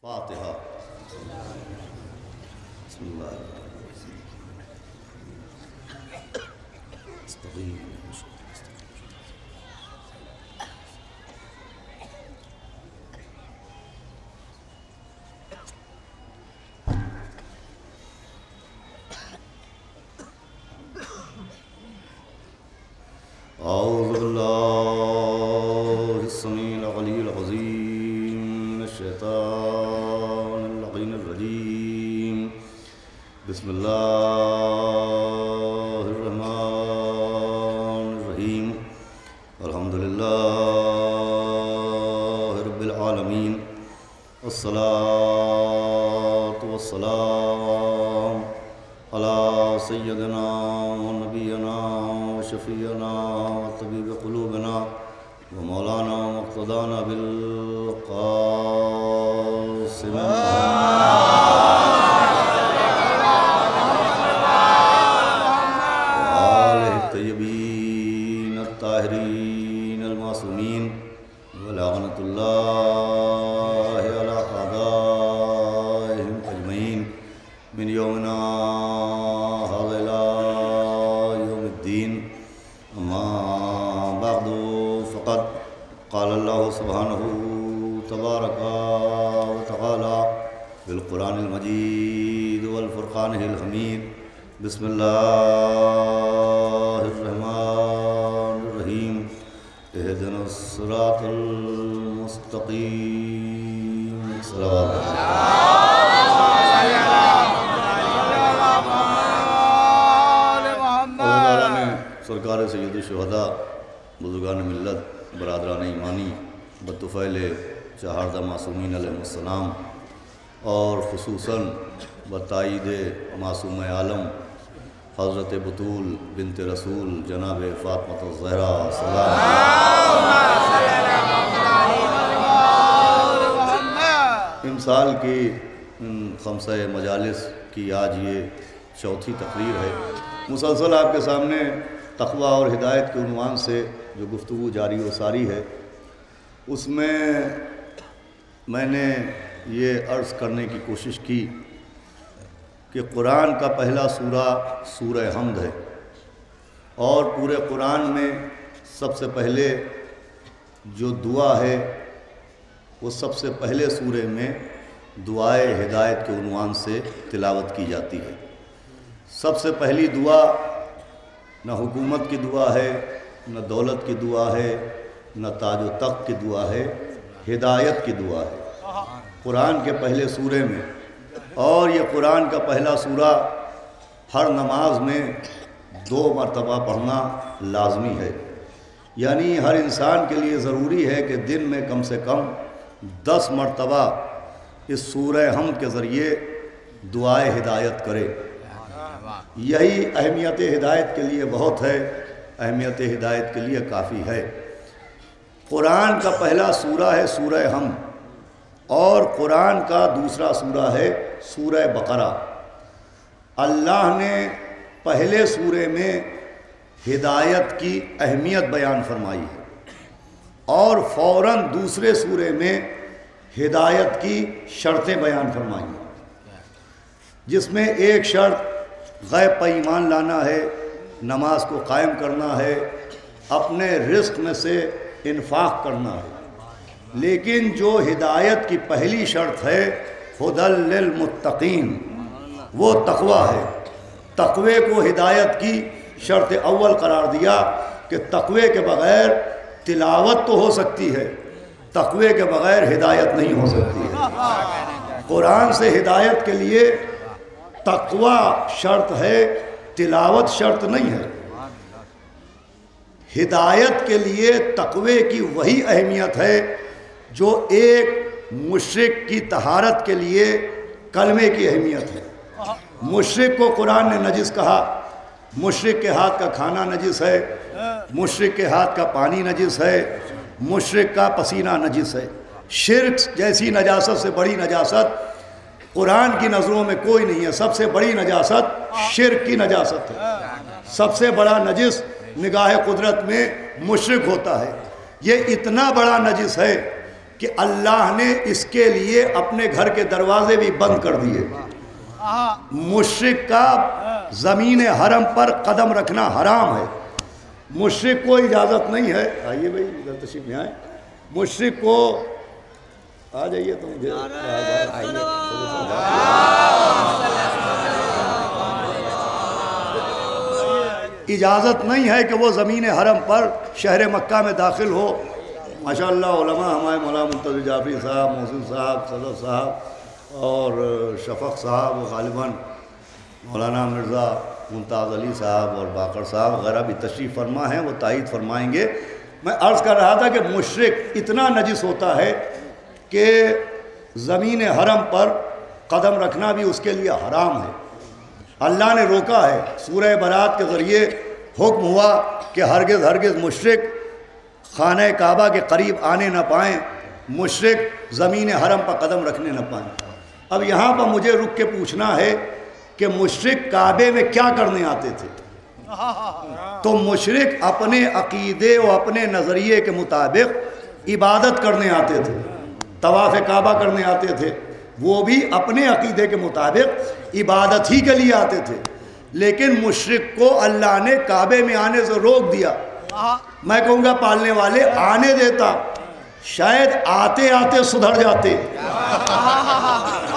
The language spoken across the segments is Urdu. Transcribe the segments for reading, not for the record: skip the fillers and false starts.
فاتحہ۔ بسم اللہ اعوذ باللہ السمیع العلیہ العظیم من الشیطان اللعین الرجیم بسم اللہ الرحمن الرحیم الحمدللہ رب العالمین والصلاة والسلام علی سیدنا و نبینا و شفیعنا و طبیب قلوبنا و مولانا مقتدانا بالقاسم وآلہ الطیبین الطاہرین المعصومین ولعنۃ اللہ علی اعدائہم اجمعین من یومنا قال اللہ سبحانہ تبارک و تعالی بالقرآن المجید والفرقان الحمید بسم اللہ الرحمن الرحیم اہدنا الصراط المستقیم صلوات اللہ نے سرکار سید الشہداء بزرگان ملت برادران ایمانی بطفیل چہاردہ معصومین علیہ السلام اور خصوصاً بتائید معصوم عالم حضرت بطول بنت رسول جناب فاطمہ الزہرا سلام امسال کی خمسہ مجالس کی آج یہ چوتھی تقریر ہے۔ مسلسل آپ کے سامنے تقوی اور ہدایت کے عنوان سے جو گفتگو جاری و ساری ہے، اس میں میں نے یہ عرض کرنے کی کوشش کی کہ قرآن کا پہلا سورہ سورہ حمد ہے، اور پورے قرآن میں سب سے پہلے جو دعا ہے وہ سب سے پہلے سورے میں دعائے ہدایت کے عنوان سے تلاوت کی جاتی ہے۔ سب سے پہلی دعا نہ حکومت کی دعا ہے، نہ دولت کی دعا ہے، نہ تاج و تخت کی دعا ہے، ہدایت کی دعا ہے قرآن کے پہلے سورے میں۔ اور یہ قرآن کا پہلا سورہ ہر نماز میں 2 مرتبہ پڑھنا لازمی ہے، یعنی ہر انسان کے لیے ضروری ہے کہ دن میں کم سے کم 10 مرتبہ اس سورہ حمد کے ذریعے دعائے ہدایت کرے۔ یہی اہمیت ہدایت کے لیے بہت ہے، اہمیت ہدایت کے لیے کافی ہے۔ قرآن کا پہلا سورہ ہے سورہ حمد، اور قرآن کا دوسرا سورہ ہے سورہ بقرہ۔ اللہ نے پہلے سورے میں ہدایت کی اہمیت بیان فرمائی ہے، اور فوراً دوسرے سورے میں ہدایت کی شرطیں بیان فرمائی ہیں، جس میں ایک شرط غیب پر ایمان لانا ہے، نماز کو قائم کرنا ہے، اپنے رزق میں سے انفاق کرنا ہے۔ لیکن جو ہدایت کی پہلی شرط ہے ہدی للمتقین، وہ تقوی ہے۔ تقوی کو ہدایت کی شرط اول قرار دیا کہ تقوی کے بغیر تلاوت تو ہو سکتی ہے، تقوی کے بغیر ہدایت نہیں ہو سکتی ہے۔ قرآن سے ہدایت کے لیے تقوی شرط ہے، تلاوت شرط نہیں ہے۔ ہدایت کے لیے تقوی کی وہی اہمیت ہے جو ایک مشرک کی طہارت کے لیے کلمے کی اہمیت ہے۔ مشرک کو قرآن نے نجس کہا، مشرک کے ہاتھ کا کھانا نجس ہے، مشرک کے ہاتھ کا پانی نجس ہے، مشرک کا پسینہ نجس ہے۔ شرک جیسی نجاست سے بڑی نجاست قرآن کی نظروں میں کوئی نہیں ہے۔ سب سے بڑی نجاست شرک کی نجاست ہے۔ سب سے بڑا نجس نگاہ قدرت میں مشرک ہوتا ہے۔ یہ اتنا بڑا نجس ہے کہ اللہ نے اس کے لیے اپنے گھر کے دروازے بھی بند کر دیے. مشرک کا زمین حرم پر قدم رکھنا حرام ہے. مشرک کو اجازت نہیں ہے. آئیے بھائی ادھر تشریف لے آئیں. مشرک کو آ جائیے تو مجھے اجازت نہیں ہے کہ وہ زمین حرم پر شہر مکہ میں داخل ہو. ماشاءاللہ علماء ہمارے مولانا منتظر جعفری صاحب، محسن صاحب، صدر صاحب اور شفق صاحب، غالباً مولانا مرزا ممتاز علی صاحب اور باقر صاحب وغیرہ بھی تشریف فرما ہیں، وہ تائید فرمائیں گے. میں عرض کر رہا تھا کہ مشرک اتنا نجس ہوتا ہے کہ زمین حرم پر قدم رکھنا بھی اس کے لیے حرام ہے. اللہ نے روکا ہے. سورہ برات کے ذریعے حکم ہوا کہ ہرگز ہرگز مشرک خانہ کعبہ کے قریب آنے نہ پائیں، مشرک زمین حرم پر قدم رکھنے نہ پائیں. اب یہاں پر مجھے رک کے پوچھنا ہے کہ مشرک کعبے میں کیا کرنے آتے تھے؟ تو مشرک اپنے عقیدے و اپنے نظریے کے مطابق عبادت کرنے آتے تھے، طواف کعبہ کرنے آتے تھے. وہ بھی اپنے عقیدے کے مطابق عبادت ہی کے لیے آتے تھے. لیکن مشرک کو اللہ نے کعبے میں آنے سے روک دیا. میں کہوں گا پالنے والے آنے دیتا، شاید آتے آتے سدھر جاتے.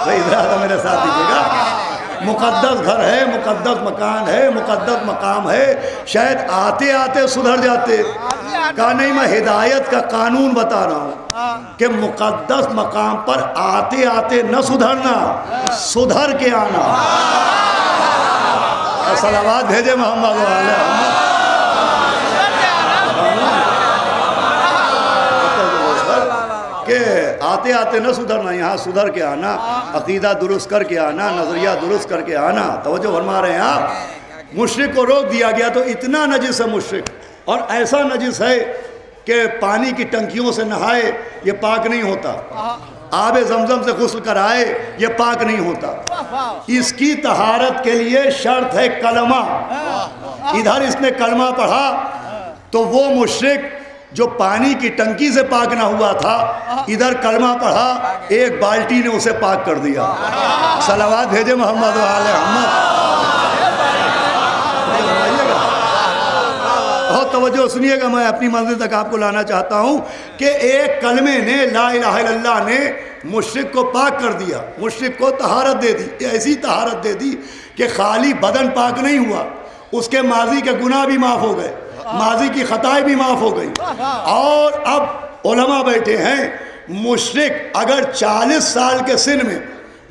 میرے ساتھ دیجیے گا. مقدس گھر ہے، مقدس مکان ہے، مقدس مقام ہے، شاید آتے آتے سدھر جاتے. کہا نہیں، میں ہدایت کا قانون بتا رہا ہوں کہ مقدس مقام پر آتے آتے نہ سدھرنا، سدھر کے آنا. صلوات بھیجے محمد والے کہ آتے آتے نہ سدھرنا، یہاں سدھر کے آنا، عقیدہ درست کر کے آنا، نظریہ درست کر کے آنا. توجہ فرما رہے ہیں آپ. مشرک کو روک دیا گیا. تو اتنا نجس ہے مشرک، اور ایسا نجس ہے کہ پانی کی ٹنکیوں سے نہائے یہ پاک نہیں ہوتا، آب زمزم سے غسل کرائے یہ پاک نہیں ہوتا. اس کی طہارت کے لیے شرط ہے کلمہ. ادھر اس نے کلمہ پڑھا تو وہ مشرک جو پانی کی ٹنکی سے پاک نہ ہوا تھا، ادھر کلمہ پڑھا، ایک بالٹی نے اسے پاک کر دیا. صلوات بھیجے محمد و آل محمد. بہت توجہ سنیے گا، میں اپنی منزل تک آپ کو لانا چاہتا ہوں کہ ایک کلمے نے، لا الہ الا اللہ نے مشرک کو پاک کر دیا، مشرک کو طہارت دے دی. ایسی طہارت دے دی کہ خالی بدن پاک نہیں ہوا، اس کے ماضی کے گناہ بھی معاف ہو گئے، ماضی کی خطائیں بھی معاف ہو گئی. اور اب علماء بیٹھے ہیں، مشرک اگر 40 سال کے سن میں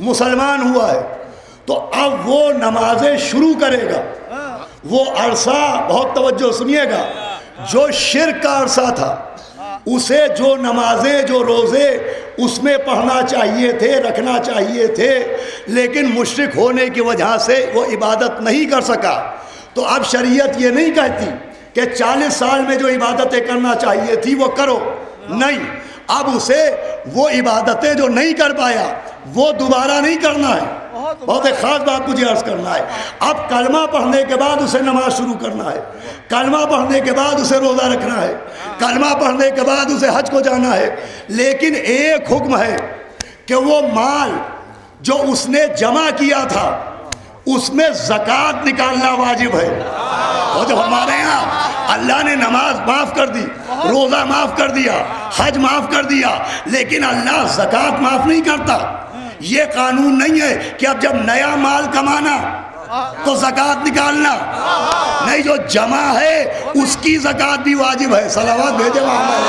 مسلمان ہوا ہے تو اب وہ نمازیں شروع کرے گا. وہ عرصہ، بہت توجہ سنیے گا، جو شرک کا عرصہ تھا، اسے جو نمازیں، جو روزے اس میں پڑھنا چاہیے تھے، رکھنا چاہیے تھے، لیکن مشرک ہونے کی وجہ سے وہ عبادت نہیں کر سکا. تو اب شریعت یہ نہیں کہتی کہ 40 سال میں جو عبادتیں کرنا چاہیے تھی وہ کرو، نہیں. اب اسے وہ عبادتیں جو نہیں کر پایا وہ دوبارہ نہیں کرنا ہے. بہت ایک خاص بات مجھے عرض کرنا ہے. اب کلمہ پڑھنے کے بعد اسے نماز شروع کرنا ہے، کلمہ پڑھنے کے بعد اسے روزہ رکھنا ہے، کلمہ پڑھنے کے بعد اسے حج کو جانا ہے. لیکن ایک حکم ہے کہ وہ مال جو اس نے جمع کیا تھا اس میں زکوٰۃ نکالنا واجب ہے. اور جب ہمارے یہاں اللہ نے نماز معاف کر دی، روزہ معاف کر دیا، حج معاف کر دیا، لیکن اللہ زکوٰۃ معاف نہیں کرتا. یہ قانون نہیں ہے کہ اب جب نیا مال کمانا تو زکوٰۃ نکالنا، نہیں، جو جمع ہے اس کی زکوٰۃ بھی واجب ہے. صلوات بھیجے محمد.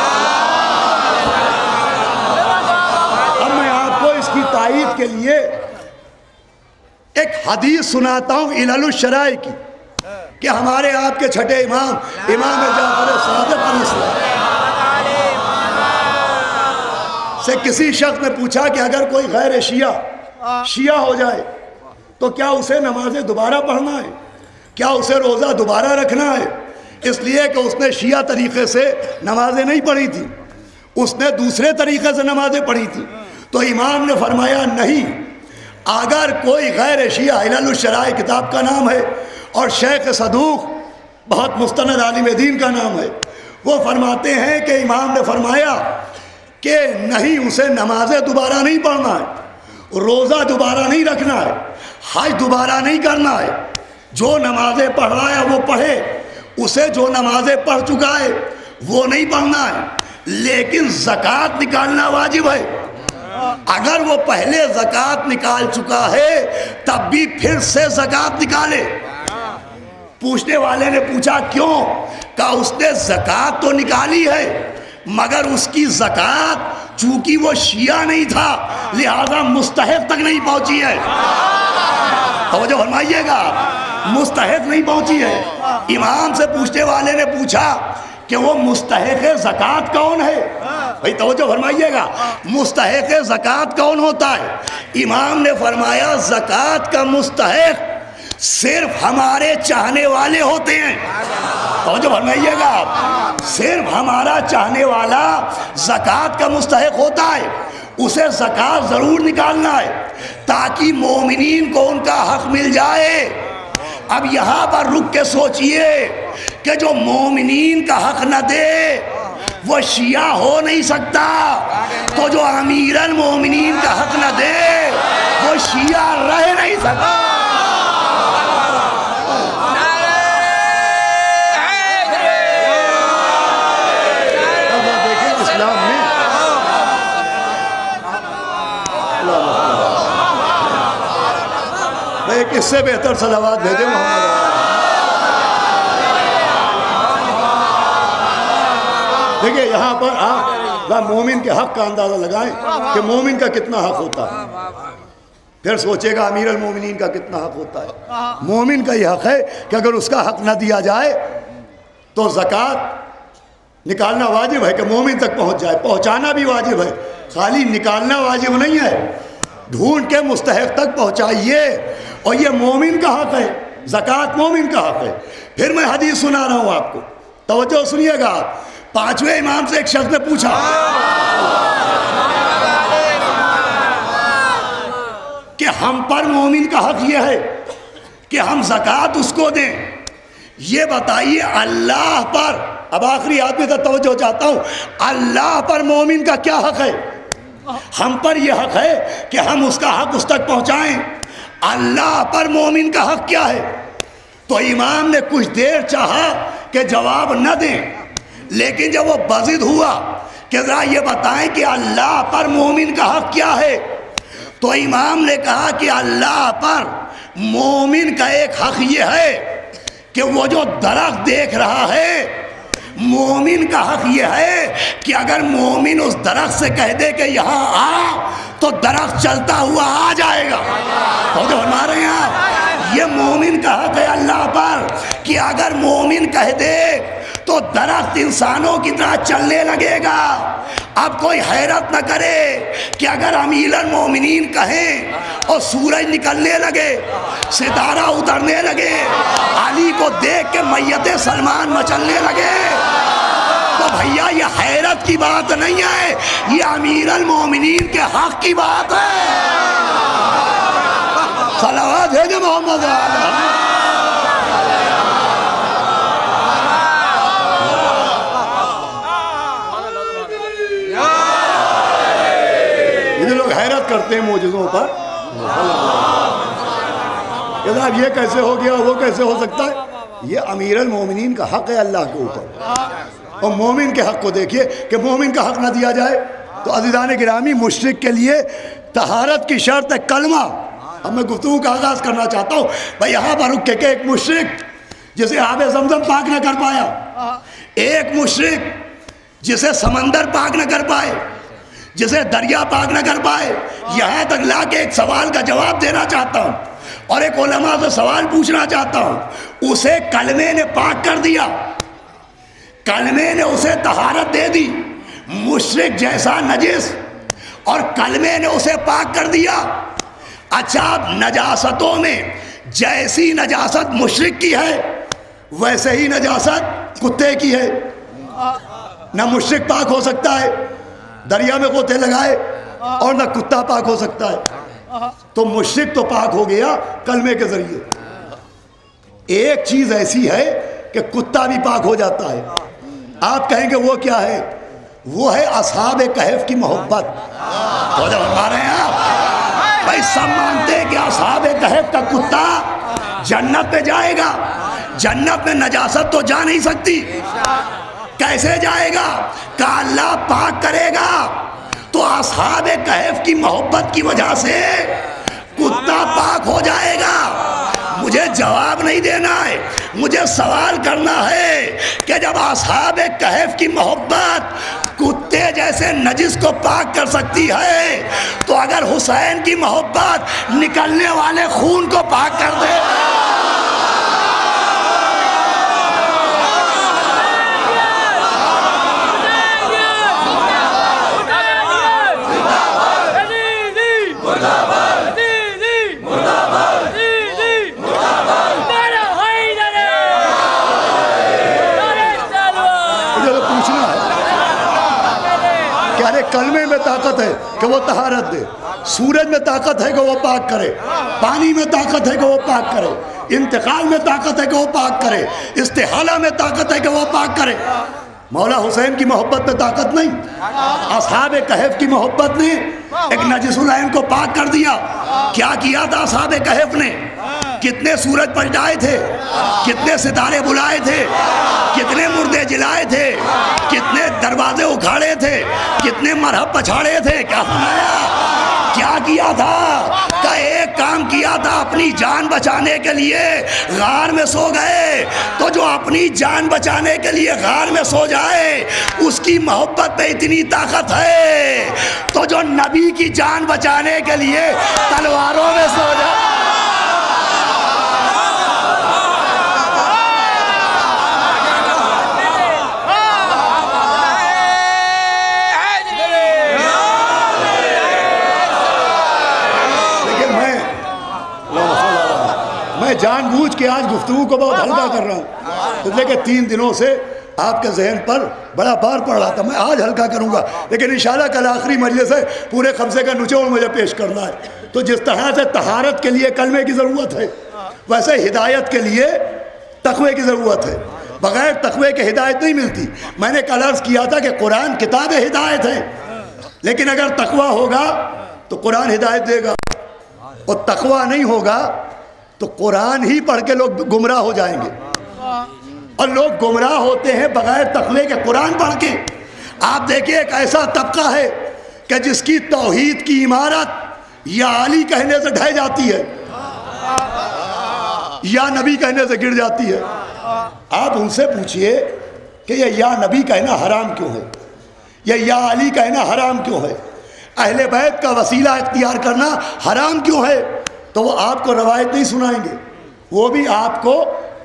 اب میں آپ کو اس کی تائید کے لیے ایک حدیث سناتا ہوں علل الشرائع کی، کہ ہمارے آپ کے چھٹے امام جعفر صادق علیہ السلام سے کسی شخص نے پوچھا کہ اگر کوئی غیر شیعہ ہو جائے تو کیا اسے نمازیں دوبارہ پڑھنا ہے، کیا اسے روزہ دوبارہ رکھنا ہے؟ اس لیے کہ اس نے شیعہ طریقے سے نمازیں نہیں پڑھی تھی، اس نے دوسرے طریقے سے نمازیں پڑھی تھی. تو امام نے فرمایا نہیں، اگر کوئی غیر شیعہ، علل الشرائع کتاب کا نام ہے اور شیخ صدوق بہت مستند عالم دین کا نام ہے، وہ فرماتے ہیں کہ امام نے فرمایا کہ نہیں اسے نمازیں دوبارہ نہیں پڑھنا ہے، روزہ دوبارہ نہیں رکھنا ہے، حج دوبارہ نہیں کرنا ہے، جو نمازیں پڑھ رہا ہے وہ پڑھے، اسے جو نمازیں پڑھ چکا ہے وہ نہیں پڑھنا ہے، لیکن زکوٰۃ نکالنا واجب ہے۔ اگر وہ پہلے زکوٰۃ نکال چکا ہے تب بھی پھر سے زکوٰۃ نکالے۔ پوچھنے والے نے پوچھا کیوں؟ کہا اس نے زکوٰۃ تو نکالی ہے مگر اس کی زکوٰۃ چونکہ وہ شیعہ نہیں تھا لہذا مستحق تک نہیں پہنچی ہے۔ توجہ فرمائیے گا، مستحق نہیں پہنچی ہے۔ امام سے پوچھنے والے نے پوچھا کہ وہ مستحق زکوٰۃ کون ہے؟ بھائی توجہ فرمائیے گا، مستحق زکوٰۃ کون ہوتا ہے؟ امام نے فرمایا زکوٰۃ کا مستحق صرف ہمارے چاہنے والے ہوتے ہیں۔ توجہ فرمائیے گا، صرف ہمارا چاہنے والا زکوٰۃ کا مستحق ہوتا ہے، اسے زکوٰۃ ضرور نکالنا ہے تاکہ مومنین کو ان کا حق مل جائے۔ اب یہاں پر رک کے سوچئے کہ جو مومنین کا حق نہ دے وہ شیعہ ہو نہیں سکتا، تو جو امیر المومنین کا حق نہ دے وہ شیعہ رہ نہیں سکتا۔ ایک اس سے بہتر صلوات بھیجے محمد۔ دیکھیں یہاں پر آپ مومن کے حق کا اندازہ لگائیں کہ مومن کا کتنا حق ہوتا ہے، پھر سوچے گا امیر المومنین کا کتنا حق ہوتا ہے۔ مومن کا یہ حق ہے کہ اگر اس کا حق نہ دیا جائے تو زکوٰۃ نکالنا واجب ہے کہ مومن تک پہنچ جائے، پہنچانا بھی واجب ہے، خالی نکالنا واجب نہیں ہے، ڈھونڈ کے مستحق تک پہنچائیے، اور یہ مومن کا حق ہے، زکوٰۃ مومن کا حق ہے۔ پھر میں حدیث سنا رہا ہوں آپ کو، توجہ سنیے گا۔ پانچویں امام سے ایک شخص نے پوچھا کہ ہم پر مومن کا حق یہ ہے کہ ہم زکوٰۃ اس کو دیں، یہ بتائیے اللہ پر، اب آخری آدمی تک توجہ چاہتا ہوں، اللہ پر مومن کا کیا حق ہے؟ ہم پر یہ حق ہے کہ ہم اس کا حق اس تک پہنچائیں، اللہ پر مومن کا حق کیا ہے؟ تو امام نے کچھ دیر چاہا کہ جواب نہ دیں، لیکن جب وہ بضد ہوا کہ ذرا یہ بتائیں کہ اللہ پر مومن کا حق کیا ہے، تو امام نے کہا کہ اللہ پر مومن کا ایک حق یہ ہے کہ وہ جو درخت دیکھ رہا ہے، مومن کا حق یہ ہے کہ اگر مومن اس درخت سے کہہ دے کہ یہاں آ تو درخت چلتا ہوا آ جائے گا۔ تو جو فرما رہے ہیں یہ مومن کا حق ہے اللہ پر کہ اگر مومن کہہ دے تو درخت انسانوں کی طرح چلنے لگے گا۔ اب کوئی حیرت نہ کرے کہ اگر امیر المومنین کہیں اور سورج نکلنے لگے، ستارہ اترنے لگے، علی کو دیکھ کے میت سلمان مچلنے لگے، تو بھیا یہ حیرت کی بات نہیں ہے، یہ امیر المومنین کے حق کی بات ہے۔ صلوات بھیجے محمد علیہ۔ یہ لوگ حیرت کرتے ہیں معجزوں پر، کہ صاحب یہ کیسے ہو گیا، وہ کیسے ہو سکتا ہے؟ یہ امیر المومنین کا حق ہے اللہ کے اوپر، اور مومن کے حق کو دیکھیے کہ مومن کا حق نہ دیا جائے۔ تو عزیزان گرامی، مشرک کے لیے طہارت کی شرط ہے کلمہ۔ اب میں گفتگو کا آغاز کرنا چاہتا ہوں بھائی یہاں پر رک کے کہ ایک مشرک جسے آب زمزم پاک نہ کر پایا، ایک مشرک جسے سمندر پاک نہ کر پائے، جسے دریا پاک نہ کر پائے، یہاں تک لا کے ایک سوال کا جواب دینا چاہتا ہوں اور ایک علماء سے سوال پوچھنا چاہتا ہوں۔ اسے کلمے نے پاک کر دیا، کلمے نے اسے طہارت دے دی، مشرک جیسا نجس، اور کلمے نے اسے پاک کر دیا۔ اچھا اب نجاستوں میں جیسی نجاست مشرک کی ہے ویسے ہی نجاست کتے کی ہے۔ نہ مشرک پاک ہو سکتا ہے دریا میں غوطے لگائے، اور نہ کتا پاک ہو سکتا ہے۔ تو مشرک تو پاک ہو گیا کلمے کے ذریعے۔ ایک چیز ایسی ہے کہ کتا بھی پاک ہو جاتا ہے، آپ کہیں گے وہ کیا ہے؟ وہ ہے اصحاب کہف کی محبت۔ تو جب ہمارے یہاں بھائی سب مانتے ہیں کہ اصحاب کہف کا کتا جنت میں جائے گا، جنت میں نجاست تو جا نہیں سکتی، کیسے جائے گا؟ کہ اللہ پاک کرے گا۔ تو اصحاب کہف کی محبت کی وجہ سے کتا پاک ہو جائے گا۔ مجھے جواب نہیں دینا ہے، مجھے سوال کرنا ہے کہ جب اصحاب کہف کی محبت کتے جیسے نجس کو پاک کر سکتی ہے، تو اگر حسین کی محبت نکلنے والے خون کو پاک کر دے، کلمے میں طاقت ہے کہ وہ طہارت دے، سورج میں طاقت ہے کہ وہ پاک کرے، پانی میں طاقت ہے کہ وہ پاک کرے، انتقال میں طاقت ہے کہ وہ پاک کرے، استحالہ میں طاقت ہے کہ وہ پاک کرے۔ مولا حسین کی محبت میں طاقت نہیں، اصحاب کہف کی محبت نے ایک نجس العین کو پاک کر دیا۔ کیا کیا تھا اصحاب کہف نے؟ کتنے سورج پلٹائے تھے، کتنے ستارے بلائے تھے، کتنے مردے جلائے تھے، کتنے دروازے اکھاڑے تھے، کتنے مرہب پچھاڑے تھے۔ کیا فرمایا؟ کیا کیا تھا؟ کہ ایک کام کیا تھا، اپنی جان بچانے کے لیے غار میں سو گئے۔ تو جو اپنی جان بچانے کے لیے غار میں سو جائے، اس کی محبت میں اتنی طاقت ہے، تو جو نبی کی جان بچانے کے لیے تلواروں میں سو جائے۔ جان بوجھ کے آج گفتگو کو بہت ہلکا کر رہا ہوں، اس لیے کہ 3 دنوں سے آپ کے ذہن پر بڑا بار پڑ رہا تھا۔ میں آج ہلکا کروں گا، لیکن انشاءاللہ کل آخری مجلس ہے، پورے قبضے کا نچوڑ مجھے پیش کرنا ہے۔ تو جس طرح سے طہارت کے لیے کلمے کی ضرورت ہے، ویسے ہدایت کے لیے تقوی کی ضرورت ہے۔ بغیر تقوی کے ہدایت نہیں ملتی۔ میں نے کل عرض کیا تھا کہ قرآن کتاب ہدایت ہے، لیکن اگر تقوی ہوگا تو قرآن ہدایت دے گا، اور تقوی نہیں ہوگا تو قرآن ہی پڑھ کے لوگ گمراہ ہو جائیں گے۔ اور لوگ گمراہ ہوتے ہیں بغیر تقوی کے قرآن پڑھ کے۔ آپ دیکھیں ایک ایسا طبقہ ہے کہ جس کی توحید کی عمارت یا علی کہنے سے ڈھہ جاتی ہے یا نبی کہنے سے گر جاتی ہے۔ آپ ان سے پوچھئے کہ یہ یا نبی کہنا حرام کیوں ہے، یا علی کہنا حرام کیوں ہے، اہل بیت کا وسیلہ اختیار کرنا حرام کیوں ہے، تو وہ آپ کو روایت نہیں سنائیں گے، وہ بھی آپ کو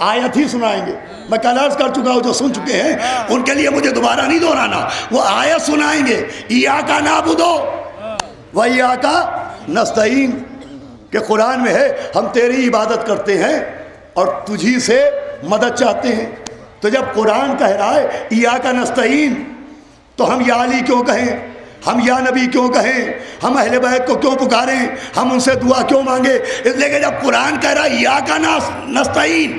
آیت ہی سنائیں گے۔ میں کل عرض کر چکا ہوں، جو سن چکے ہیں ان کے لیے مجھے دوبارہ نہیں دہرانا، وہ آیت سنائیں گے، ایاک نعبد و ایاک نستعین، کہ قرآن میں ہے ہم تیری عبادت کرتے ہیں اور تجھی سے مدد چاہتے ہیں۔ تو جب قرآن کہہ رہا ہے ایاک نستعین، تو ہم یا علی کیوں کہیں، ہم یا نبی کیوں کہیں، ہم اہل بیت کو کیوں پکاریں، ہم ان سے دعا کیوں مانگے؟ اس لیے کہ جب قرآن کہہ رہا ہے ایاک نستعین،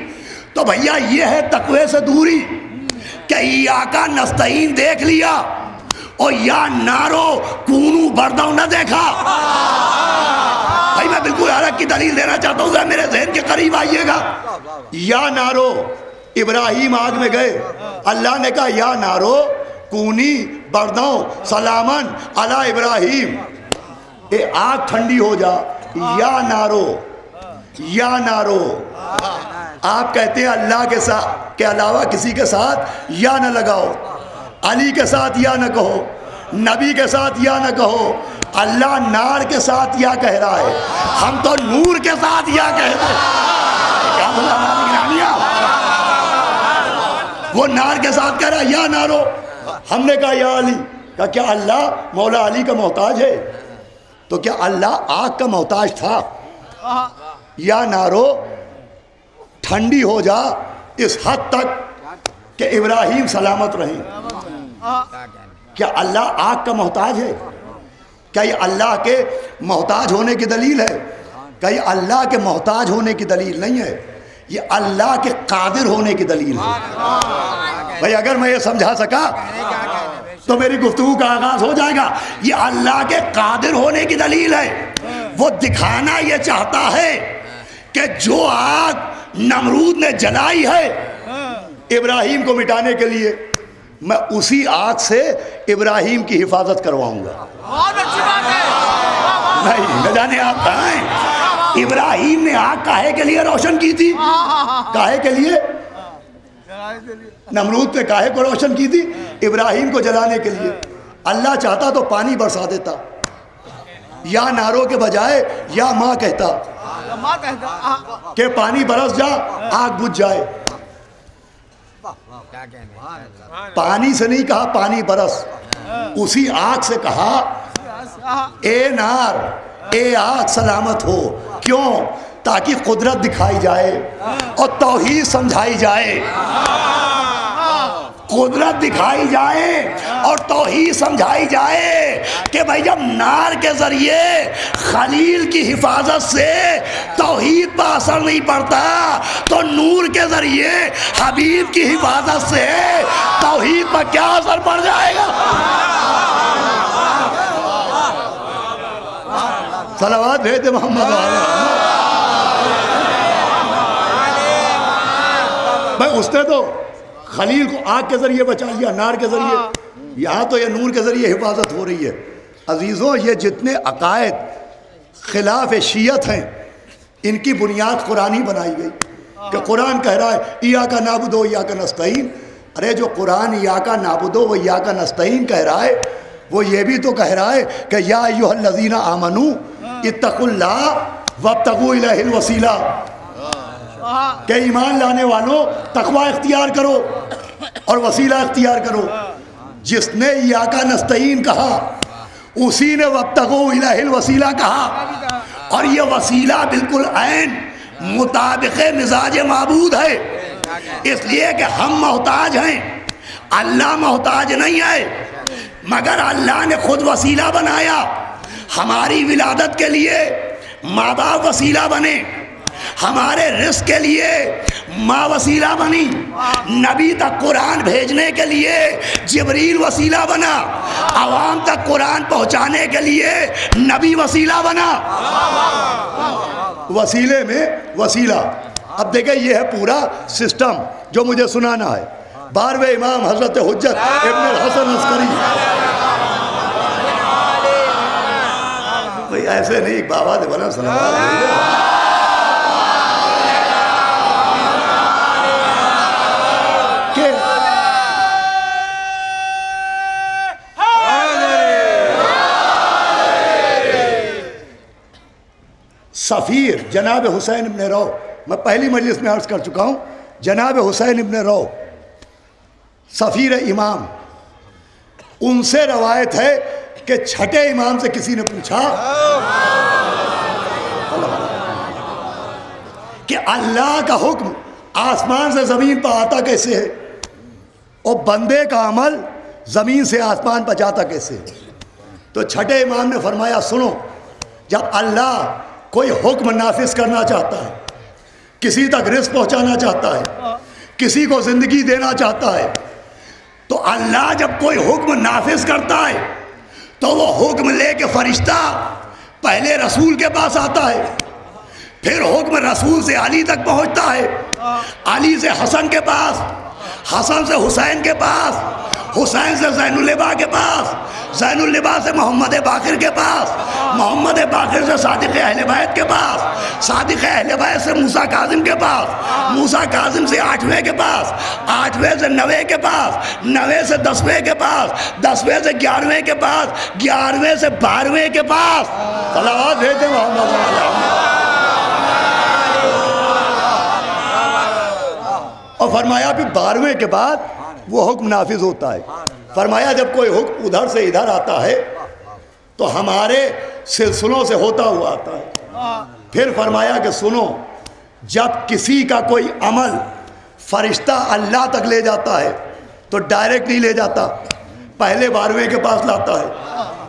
تو بھیا یہ ہے تقوی سے دوری، کہ ایاک نستعین دیکھ لیا اور یا نارو کونو بردو نہ دیکھا۔ بھائی میں بالکل الگ کی دلیل دینا چاہتا ہوں، میرے ذہن کے قریب آئیے گا۔ یا نارو، ابراہیم آگ میں گئے، اللہ نے کہا یا نارو کونی بردوں سلامن علی ابراہیم، اے آگ ٹھنڈی ہو جا، یا نارو، یا نارو۔ آپ کہتے ہیں اللہ کے ساتھ کے علاوہ کسی کے ساتھ یا نہ لگاؤ، علی کے ساتھ یا نہ کہو، نبی کے ساتھ یا نہ کہو، اللہ نار کے ساتھ یا کہہ رہا ہے، ہم تو نور کے ساتھ یا کہتے ہیں۔ کیا بولا؟ وہ نار کے ساتھ کہہ رہا ہے یا نارو، ہم نے کہا یا علی، کہا کیا اللہ مولا علی کا محتاج ہے؟ تو کیا اللہ آگ کا محتاج تھا؟ یا نارو ٹھنڈی ہو جا اس حد تک کہ ابراہیم سلامت رہیں۔ کیا اللہ آگ کا محتاج ہے؟ کیا یہ اللہ کے محتاج ہونے کی دلیل ہے؟ کیا یہ اللہ کے محتاج ہونے کی دلیل نہیں ہے، یہ اللہ کے قادر ہونے کی دلیل ہے۔ بھائی اگر میں یہ سمجھا سکا تو میری گفتگو کا آغاز ہو جائے گا. یہ اللہ کے قادر ہونے کی دلیل ہے. وہ دکھانا یہ چاہتا ہے کہ جو آگ نمرود نے جلائی ہے ابراہیم کو مٹانے کے لیے، میں اسی آگ سے ابراہیم کی حفاظت کرواؤں گا. بہت اچھی بات ہے. نہیں نہ جانے آپ کہاں ہیں. ابراہیم نے آگ کاہے کے لیے روشن کی تھی؟ کاہے کے لیے؟ نمرود نے کاہے کو روشن کی تھی؟ ابراہیم کو جلانے کے لیے. اللہ چاہتا تو پانی برسا دیتا، یا ناروں کے بجائے یا ماں کہتا کہ پانی برس جا، آگ بجھ جائے. پانی سے نہیں کہا پانی برس، اسی آگ سے کہا اے نار، اے آگ سلامت ہو. کیوں؟ تاکہ قدرت دکھائی جائے اور توحید سمجھائی جائے. قدرت دکھائی جائے اور توحید سمجھائی جائے کہ بھائی جب نار کے ذریعے خلیل کی حفاظت سے توحید پر اثر نہیں پڑتا تو نور کے ذریعے حبیب کی حفاظت سے توحید پر کیا اثر پڑ جائے گا. صلوات بھیجتے محمد بھائی. اس نے تو خلیل کو آگ کے ذریعے بچا لیا، نار کے ذریعے. یہاں تو یہ نور کے ذریعے حفاظت ہو رہی ہے. عزیزوں، یہ جتنے عقائد خلاف شیعت ہیں ان کی بنیاد قرآنی بنائی گئی کہ قرآن کہہ رہا ہے ایاک نعبد و ایاک نستعین. ارے جو قرآن ایاک نعبد و ایاک نستعین کہہ رہا ہے وہ یہ بھی تو کہہ رہا ہے کہ یا ایھا الذین آمنوا اتقوا اللہ وابتغوا الیہ الوسیلہ، کہ ایمان لانے والوں تقوی اختیار کرو اور وسیلہ اختیار کرو. جس نے ایاک نستعین کہا اسی نے وابتغوا الیہ الوسیلہ کہا، اور یہ وسیلہ بالکل عین مطابق مزاج معبود ہے. اس لیے کہ ہم محتاج ہیں، اللہ محتاج نہیں ہے، مگر اللہ نے خود وسیلہ بنایا. ہماری ولادت کے لیے ماں باپ وسیلہ بنے، ہمارے رزق کے لیے ماں وسیلہ بنی، نبی تک قرآن بھیجنے کے لیے جبریل وسیلہ بنا، عوام تک قرآن پہنچانے کے لیے نبی وسیلہ بنا. وسیلے میں وسیلہ. اب دیکھیں یہ ہے پورا سسٹم جو مجھے سنانا ہے. 12ویں امام حضرت حجت ابن الحسن عسکری. بھئی ایسے نہیں، بابا دے بنا صلوات کہ سفیر جناب حسین ابن رو، میں پہلی مجلس میں عرض کر چکا ہوں، جناب حسین ابن رو سفیر امام، ان سے روایت ہے کہ چھٹے امام سے کسی نے پوچھا کہ اللہ کا حکم آسمان سے زمین پر آتا کیسے ہے اور بندے کا عمل زمین سے آسمان پر جاتا کیسے ہے؟ تو چھٹے امام نے فرمایا سنو، جب اللہ کوئی حکم نافذ کرنا چاہتا ہے، کسی تک رزق پہنچانا چاہتا ہے، کسی کو زندگی دینا چاہتا ہے، تو اللہ جب کوئی حکم نافذ کرتا ہے تو وہ حکم لے کے فرشتہ پہلے رسول کے پاس آتا ہے، پھر حکم رسول سے علی تک پہنچتا ہے، علی سے حسن کے پاس، حسن سے حسین کے پاس، حسین سے زین العبا کے پاس، زین العبا سے محمد باقر کے پاس، محمد باقر سے صادق اہل بیت کے پاس، صادق اہل بیت سے موسیٰ کاظم کے پاس، موسیٰ کاظم سے 8ویں کے پاس، 8ویں سے 9 کے پاس، 9 سے 10ویں کے پاس، 10ویں سے 11ویں کے پاس، 11ویں سے 12ویں کے پاس. صلوات بھیجتے محمد. اور فرمایا پھر 12ویں کے بعد وہ حکم نافذ ہوتا ہے. فرمایا جب کوئی حکم ادھر سے ادھر آتا ہے تو ہمارے سلسلوں سے ہوتا ہوا آتا ہے. پھر فرمایا کہ سنو، جب کسی کا کوئی عمل فرشتہ اللہ تک لے جاتا ہے تو ڈائریکٹ نہیں لے جاتا، پہلے 12ویں کے پاس لاتا ہے،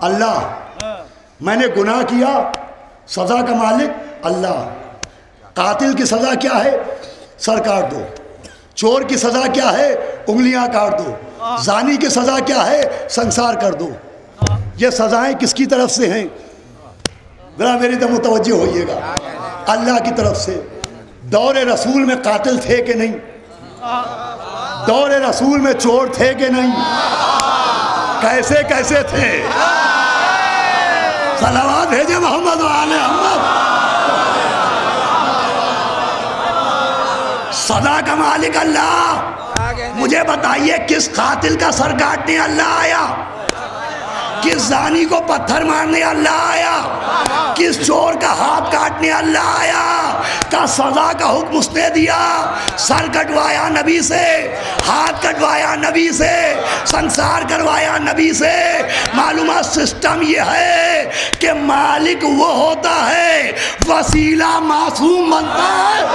اللہ، میں نے گناہ کیا، سزا کا مالک اللہ۔ قاتل کی سزا کیا ہے؟ سر کاٹ دو۔ چور کی سزا کیا ہے؟ انگلیاں کاٹ دو۔ زانی کی سزا کیا ہے؟ سنسار کر دو۔ یہ سزائیں کس کی طرف سے ہیں؟ ذرا میری طرف متوجہ ہوئیے گا، اللہ کی طرف سے۔ دور رسول میں قاتل تھے کہ نہیں؟ دور رسول میں چور تھے کہ نہیں؟ کیسے کیسے تھے؟ صلوات بھیجے محمد و آل محمد۔ سزا کا مالک اللہ۔ مجھے بتائیے کس قاتل کا سر کاٹنے اللہ آیا؟ کس زانی کو پتھر مارنے اللہ آیا؟ کس چور کا ہاتھ کاٹنے اللہ آیا؟ کا سزا کا حکم اس نے دیا؟ سر کٹوایا نبی سے، ہاتھ کٹوایا نبی سے، سنسار کروایا نبی سے۔ معلومات سسٹم یہ ہے کہ مالک وہ ہوتا ہے، وسیلہ معصوم بنتا ہے۔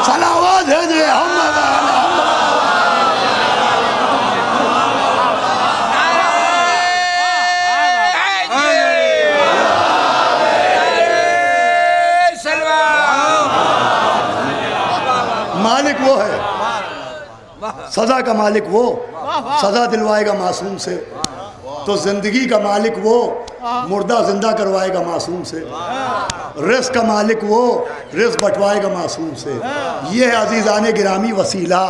صلوات بھیجے محمد علی مالک وہ ہے، سزا کا مالک وہ، سزا دلوائے گا معصوم سے۔ تو زندگی کا مالک وہ، مردہ زندہ کروائے گا معصوم سے۔ رزق کا مالک وہ، رزق بٹوائے گا معصوم سے۔ یہ ہے عزیزان گرامی وسیلہ،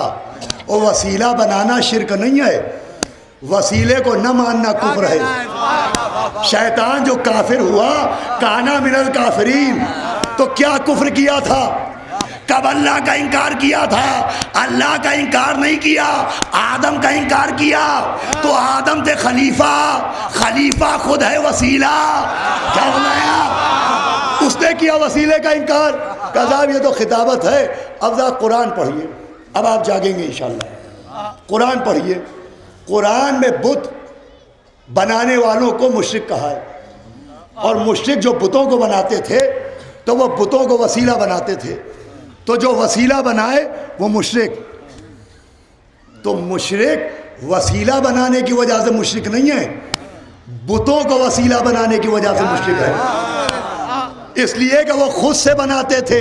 اور وسیلہ بنانا شرک نہیں ہے، وسیلے کو نہ ماننا کفر ہے۔ شیطان جو کافر ہوا، کانا من الکافرین، تو کیا کفر کیا تھا؟ کب اللہ کا انکار کیا تھا؟ اللہ کا انکار نہیں کیا، آدم کا انکار کیا۔ تو آدم تھے خلیفہ، خلیفہ خود ہے وسیلہ۔ کیا بنایا؟ اس نے کیا وسیلے کا انکار۔ کہا یہ تو خطابت ہے، اب ذرا قرآن پڑھیے، اب آپ جاگیں گے انشاءاللہ۔ قرآن پڑھیے۔ قرآن میں بت بنانے والوں کو مشرک کہا ہے، اور مشرک جو بتوں کو بناتے تھے تو وہ بتوں کو وسیلہ بناتے تھے، تو جو وسیلہ بنائے وہ مشرک۔ تو مشرک وسیلہ بنانے کی وجہ سے مشرک نہیں ہے، بتوں کو وسیلہ بنانے کی وجہ سے مشرک ہے۔ اس لیے کہ وہ خود سے بناتے تھے،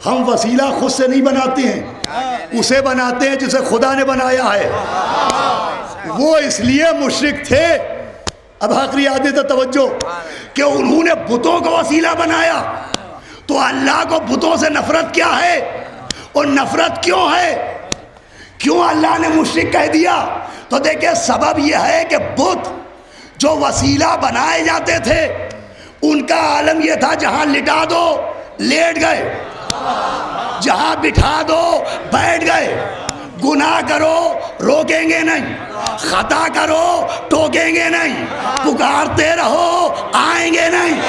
ہم وسیلہ خود سے نہیں بناتے ہیں، اسے بناتے ہیں جسے خدا نے بنایا ہے۔ وہ اس لیے مشرک تھے۔ اب آخری آیت توجہ کہ انہوں نے بتوں کو وسیلہ بنایا، تو اللہ کو بتوں سے نفرت کیا ہے؟ اور نفرت کیوں ہے؟ کیوں اللہ نے مشرک کہہ دیا؟ تو دیکھیں سبب یہ ہے کہ بت جو وسیلہ بنائے جاتے تھے ان کا عالم یہ تھا، جہاں لٹا دو لیٹ گئے، جہاں بٹھا دو بیٹھ گئے، گناہ کرو روکیں گے نہیں، خطا کرو ٹوکیں گے نہیں، پکارتے رہو آئیں گے نہیں۔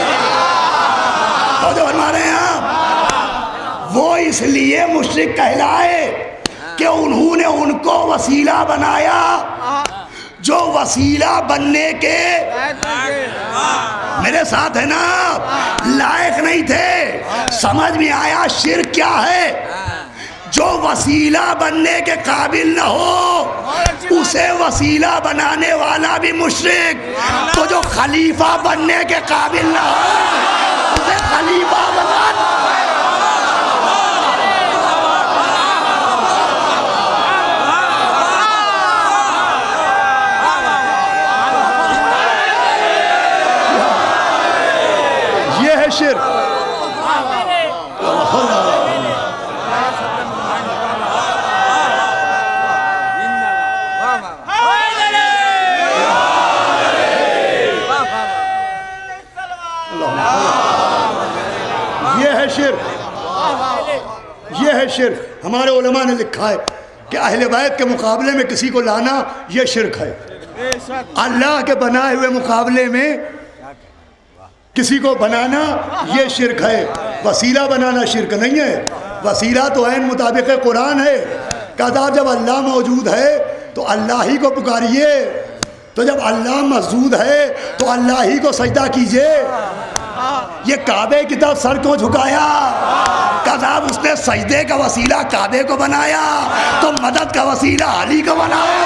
تو جو ہمارے یہاں وہ اس لیے مشرک کہلائے کہ انہوں نے ان کو وسیلہ بنایا جو وسیلہ بننے کے میرے ساتھ ہے نا لائق نہیں تھے۔ سمجھ میں آیا شرک کیا ہے؟ جو وسیلہ بننے کے قابل نہ ہو اسے وسیلہ بنانے والا بھی مشرک، تو جو خلیفہ بننے کے قابل نہ ہو اسے خلیفہ بنانا۔ یہ ہے شرک۔ یہ ہے شرک۔ ہمارے علماء نے لکھا ہے کہ اہل بیت کے مقابلے میں کسی کو لانا یہ شرک ہے، اللہ کے بنائے ہوئے مقابلے میں کسی کو بنانا یہ شرک ہے، وسیلہ بنانا شرک نہیں ہے۔ وسیلہ تو عین مطابق قرآن ہے، کہا جب اللہ موجود ہے تو اللہ ہی کو پکاریے، تو جب اللہ موجود ہے تو اللہ ہی کو سجدہ کیجئے۔ یہ کعبے کی طرف سر کیوں جھکایا؟ کذاب اس نے سجدے کا وسیلہ کعبے کو بنایا تو مدد کا وسیلہ علی کو بنایا۔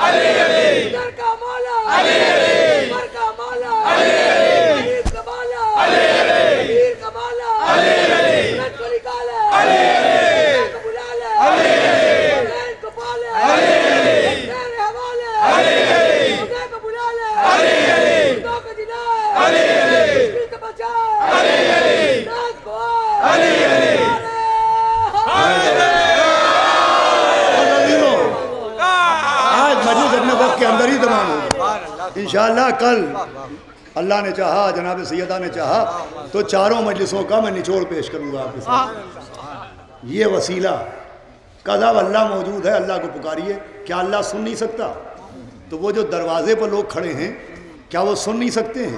در کا مولا عمر کا مولا غریب کا مولا امیر کا مولا سنت کو نکالا خدا کو بلا لے حسین کو پالے حسین حوالے خدا کو بلا لے خدا کو دلائے مشکل سے بچائے ناز کو آئے آج مجلس اپنے وقت کے اندر ہی تمام ہوگی انشاءاللہ. کل اللہ نے چاہا، جناب سیدہ نے چاہا تو چاروں مجلسوں کا میں نچوڑ پیش کروں گا آپ کے ساتھ. یہ وسیلہ کہا اللہ موجود ہے، اللہ کو پکاریے. کیا اللہ سن نہیں سکتا؟ تو وہ جو دروازے پر لوگ کھڑے ہیں کیا وہ سن نہیں سکتے ہیں؟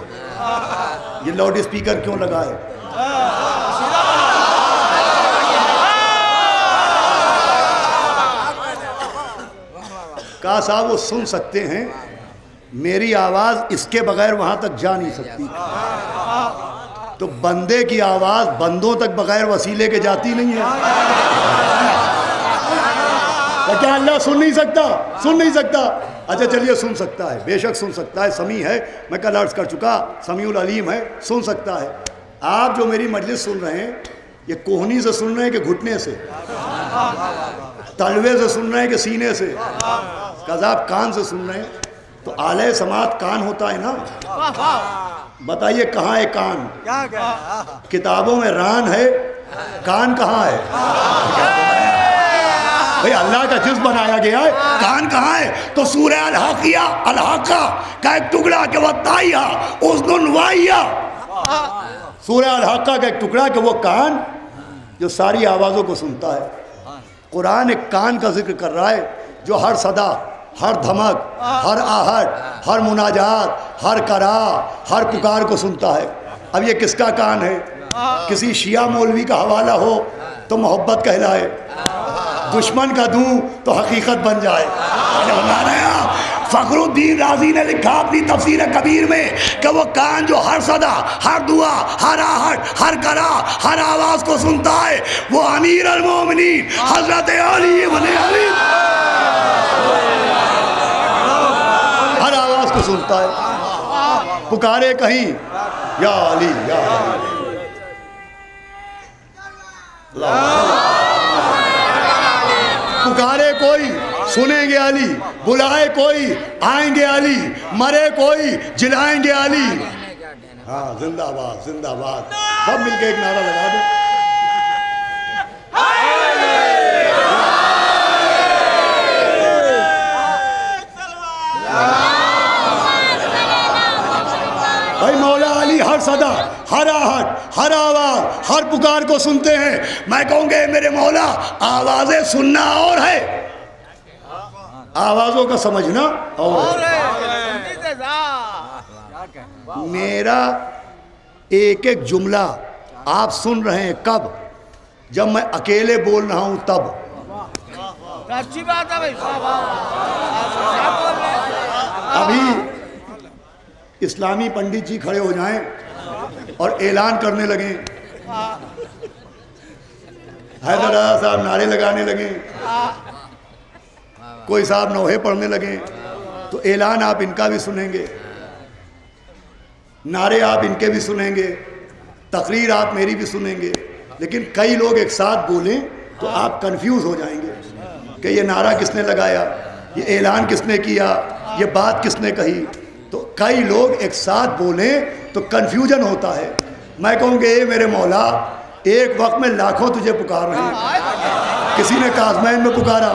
یہ لاؤڈ اسپیکر کیوں لگا ہے؟ کہا صاحب وہ سن سکتے ہیں، میری آواز اس کے بغیر وہاں تک جا نہیں سکتی. تو بندے کی آواز بندوں تک بغیر وسیلے کے جاتی نہیں ہے. کیا اللہ سن نہیں سکتا؟ سن نہیں سکتا. اچھا چلیے سن سکتا ہے، بے شک سن سکتا ہے. سمیع ہے، میں کل عرض کر چکا، سمیع العلیم ہے، سن سکتا ہے. آپ جو میری مجلس سن رہے ہیں یہ کوہنی سے سن رہے ہیں کہ گھٹنے سے؟ تلوے سے سن رہے ہیں کہ سینے سے؟ آپ کان سے سن رہے ہیں تو اعلی سماعت کان ہوتا ہے نا. بتائیے کہاں ہے کان؟ کتابوں میں ران ہے، کان کہاں ہے؟ بھئی اللہ کا جسم بنایا گیا ہے، کان کہاں ہے؟ تو سورہ الحاقیہ الحاقہ کا ایک ٹکڑا کہ وَتَّائِیَا اُذْنٌ وَائِیَا، سورہ الحاقہ کا ایک ٹکڑا کہ وہ کان جو ساری آوازوں کو سنتا ہے. قرآن ایک کان کا ذکر کر رہا ہے جو ہر صدا، ہر دھمک، ہر آہٹ، ہر مناجات، ہر کرا، ہر پکار کو سنتا ہے. اب یہ کس کا کان ہے؟ کسی شیعہ مولوی کا حوالہ ہو تو محبت کہلائے، دشمن کا دوں تو حقیقت بن جائے. فخر الدین رازی نے لکھا اپنی تفسیر کبیر میں کہ وہ کان جو ہر صدا، ہر دعا، ہر آہٹ، ہر کرا، ہر آواز کو سنتا ہے وہ امیر المومنین حضرت علی بن علی ہر آواز کو سنتا ہے. پکارے کہیں یا علی یا علی، پکارے کوئی سنیں گے علی، بلائے کوئی آئیں گے علی، مرے کوئی جلائیں گے علی. ہاں زندہ باد زندہ باد. سب مل کے ایک نعرہ لگا دیں. بھائی مولا علی ہر صدا، ہر آہٹ، ہر آواز، ہر پکار کو سنتے ہیں. میں کہوں گے میرے مولا آوازیں سننا اور ہے، آوازوں کا سمجھنا اور ہے. میرا ایک ایک جملہ آپ سن رہے ہیں کب؟ جب میں اکیلے بول رہا ہوں تب. اچھی بات ہے بھائی. ابھی اسلامی پنڈت جی کھڑے ہو جائیں اور اعلان کرنے لگیں، حیدر رضا صاحب نعرے لگانے لگیں، کوئی صاحب نوحے پڑھنے لگیں، تو اعلان آپ ان کا بھی سنیں گے، نعرے آپ ان کے بھی سنیں گے، تقریر آپ میری بھی سنیں گے. لیکن کئی لوگ ایک ساتھ بولیں تو آپ کنفیوز ہو جائیں گے کہ یہ نعرہ کس نے لگایا، یہ اعلان کس نے کیا، یہ بات کس نے کہی. تو کئی لوگ ایک ساتھ بولیں تو کنفیوژن ہوتا ہے. میں کہوں گے اے میرے مولا ایک وقت میں لاکھوں تجھے پکار رہے ہیں. کسی نے کاظمین میں پکارا،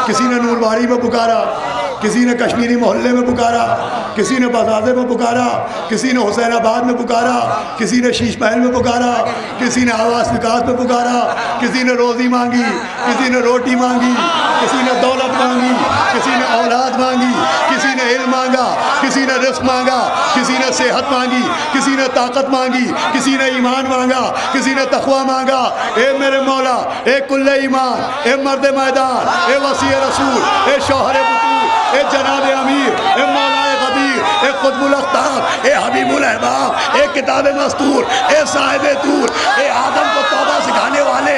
کسی نے نورباری میں پکارا، کسی نے کشمیری محلے میں پکارا، کسی نے بازازے میں پکارا، کسی نے حسین آباد میں پکارا، کسی نے شیش محل میں پکارا، کسی نے آواز وکاس میں پکارا، کسی نے روزی مانگی، کسی نے روٹی مانگی، کسی نے دولت مانگی، کسی نے اولاد مانگی، کسی نے علم مانگا، کسی نے رزق مانگا، کسی نے صحت مانگی، کسی نے طاقت مانگی، کسی نے ایمان مانگا، کسی نے تقوی مانگا. اے میرے مولا، اے کل ایمان، اے مرد میدان، اے وسیع رسول، اے شوہر بطول، اے جناب امیر، اے مولا غدیر، اے قطب الاقطاب، اے حبیب الاحباب، اے کتاب مستور، اے صاحب طور، اے آدم کو توبہ سکھانے والے،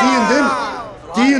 3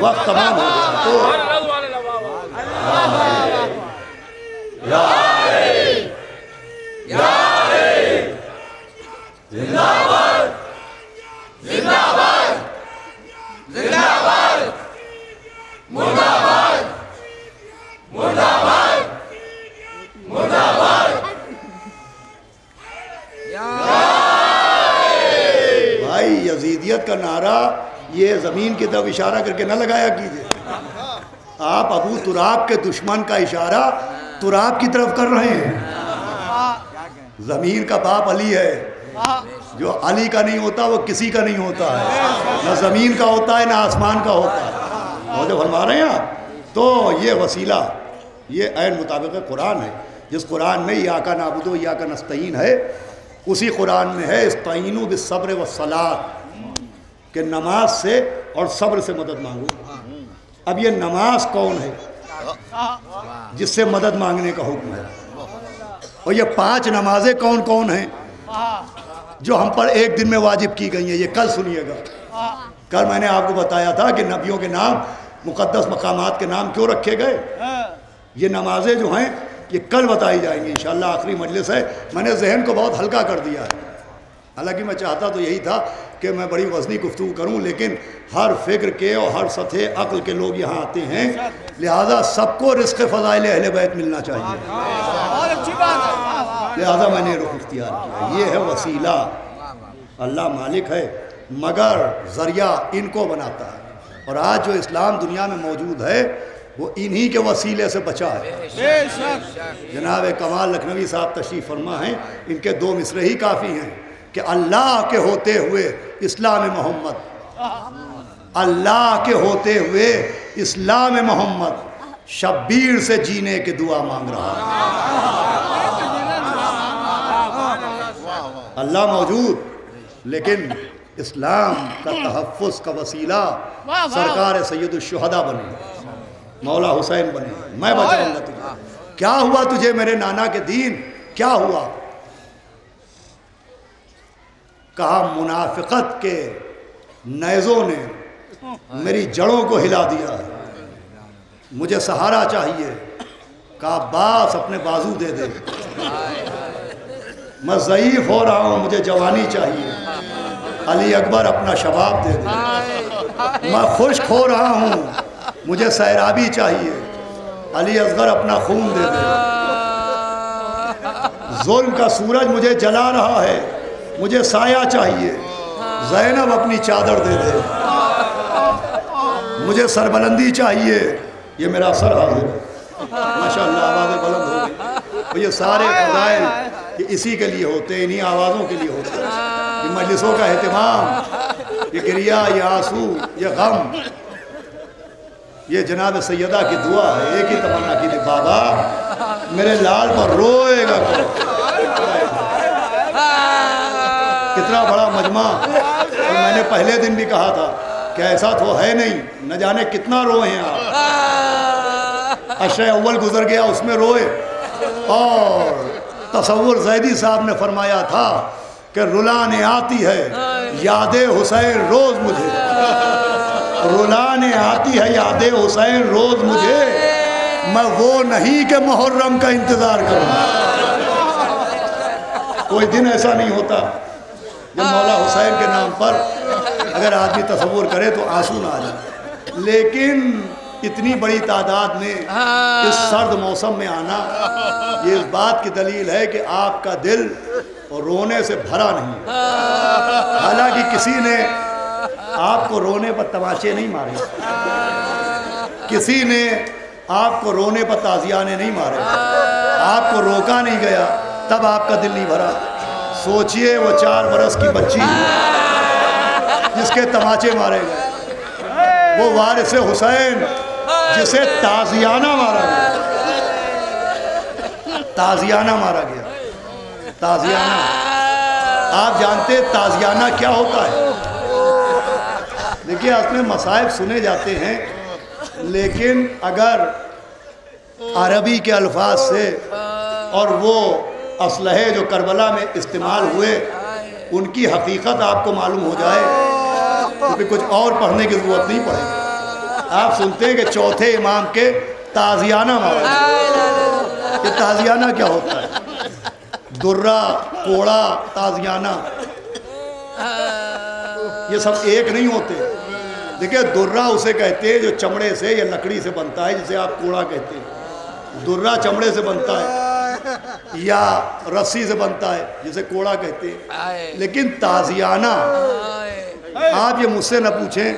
وقت تمام ہو گیا تو بھائی یزیدیت کا نعرہ یہ زمین کی طرف اشارہ کر کے نہ لگایا کیجئے. آپ ابو تراب کے دشمن کا اشارہ تراب کی طرف کر رہے ہیں. زمین کا باپ علی ہے. جو علی کا نہیں ہوتا وہ کسی کا نہیں ہوتا ہے. نہ زمین کا ہوتا ہے نہ آسمان کا ہوتا ہے. اور جو فرما رہے ہیں آپ تو یہ وسیلہ یہ عین مطابق قرآن ہے. جس قرآن میں ایاک نعبد و ایاک نستعین ہے اسی قرآن میں ہے استعینوا بالصبر والصلاۃ کہ نماز سے اور صبر سے مدد مانگو. اب یہ نماز کون ہے جس سے مدد مانگنے کا حکم ہے؟ اور یہ 5 نمازیں کون کون ہیں جو ہم پر ایک دن میں واجب کی گئی ہیں؟ یہ کل سنیے گا. کل میں نے آپ کو بتایا تھا کہ نبیوں کے نام مقدس مقامات کے نام کیوں رکھے گئے. یہ نمازیں جو ہیں یہ کل بتائی جائیں گی انشاءاللہ. آخری مجلس ہے. میں نے ذہن کو بہت ہلکا کر دیا ہے. حالانکہ میں چاہتا تو یہی تھا کہ میں بڑی وزنی گفتگو کروں لیکن ہر فکر کے اور ہر سطح عقل کے لوگ یہاں آتے ہیں لہذا سب کو رزق فضائل اہل بیت ملنا چاہیے. لہذا میں نے رخ اختیار کیا. یہ ہے وسیلہ. اللہ مالک ہے مگر ذریعہ ان کو بناتا ہے. اور آج جو اسلام دنیا میں موجود ہے وہ انہی کے وسیلے سے بچا ہے. جناب کمال لکھنوی صاحب تشریف فرما ہیں. ان کے 2 مصرے ہی کافی ہیں کہ اللہ کے ہوتے ہوئے اسلام محمد, اللہ کے ہوتے ہوئے اسلام محمد شبیر سے جینے کی دعا مانگ رہا ہے. اللہ موجود لیکن اسلام کا تحفظ کا وسیلہ سرکار سید الشہداء بنے, مولا حسین بنے. میں بچاؤں گا تجھے. کیا ہوا تجھے میرے نانا کے دین؟ کیا ہوا؟ کہا منافقت کے نیزوں نے میری جڑوں کو ہلا دیا ہے, مجھے سہارا چاہیے. کہا باس اپنے بازو دے دے. میں ضعیف ہو رہا ہوں, مجھے جوانی چاہیے. علی اکبر اپنا شباب دے دے. میں خشک ہو رہا ہوں, مجھے سیرابی چاہیے. علی اصغر اپنا خون دے دے. ظلم کا سورج مجھے جلا رہا ہے, مجھے سایہ چاہیے. زینب اپنی چادر دے دے. مجھے سربلندی چاہیے. یہ میرا سر حاضر ہے. ماشاءاللہ آوازیں بلند ہو گئی. یہ سارے فضائل یہ اسی کے لیے ہوتے ہیں, انہی آوازوں کے لیے ہوتے ہیں. یہ مجلسوں کا اہتمام, یہ گریہ, یہ آنسو, یہ غم, یہ جناب سیدہ کی دعا ہے. ایک ہی تمنا کی تھی, بابا میرے لال پر روئے گا. کتنا بڑا مجمع. اور میں نے پہلے دن بھی کہا تھا کہ ایسا تو ہے نہیں, نہ جانے کتنا روئے ہیں آپ. عشر اول گزر گیا اس میں روئے. اور تصور زیدی صاحب نے فرمایا تھا کہ رلانے آتی ہے یاد حسین روز مجھے. رلانے آتی ہے یاد حسین روز مجھے. میں وہ نہیں کہ محرم کا انتظار کروں. کوئی دن ایسا نہیں ہوتا جب مولا حسین کے نام پر اگر آدمی تصور کرے تو آنسو نہ آ جائے. لیکن اتنی بڑی تعداد میں اس سرد موسم میں آنا یہ اس بات کی دلیل ہے کہ آپ کا دل رونے سے بھرا نہیں. حالانکہ کسی نے آپ کو رونے پر تماشے نہیں مارے, کسی نے آپ کو رونے پر تازیانے نہیں مارے, آپ کو روکا نہیں گیا, تب آپ کا دل نہیں بھرا. سوچئے وہ 4 برس کی بچی جس کے تماچے مارے گئے, وہ وارث حسین جسے تازیانہ مارا گیا. تازیانہ مارا گیا. تازیانہ آپ جانتے تازیانہ کیا ہوتا ہے؟ دیکھیے اس میں مصائب سنے جاتے ہیں لیکن اگر عربی کے الفاظ سے اور وہ اسلحے جو کربلا میں استعمال ہوئے ان کی حقیقت آپ کو معلوم ہو جائے تو پھر کچھ اور پڑھنے کی ضرورت نہیں پڑے گی. آپ سنتے ہیں کہ چوتھے امام کے تازیانہ مارا، یہ تازیانہ کیا ہوتا ہے؟ درہ، کوڑا، تازیانہ یہ سب ایک نہیں ہوتے. دیکھیں درہ اسے کہتے ہیں جو چمڑے سے یا لکڑی سے بنتا ہے، جسے آپ کوڑا کہتے ہیں. درہ چمڑے سے بنتا ہے یا رسی سے بنتا ہے جسے کوڑا کہتے ہیں. لیکن تازیانہ آپ یہ مجھ سے نہ پوچھیں،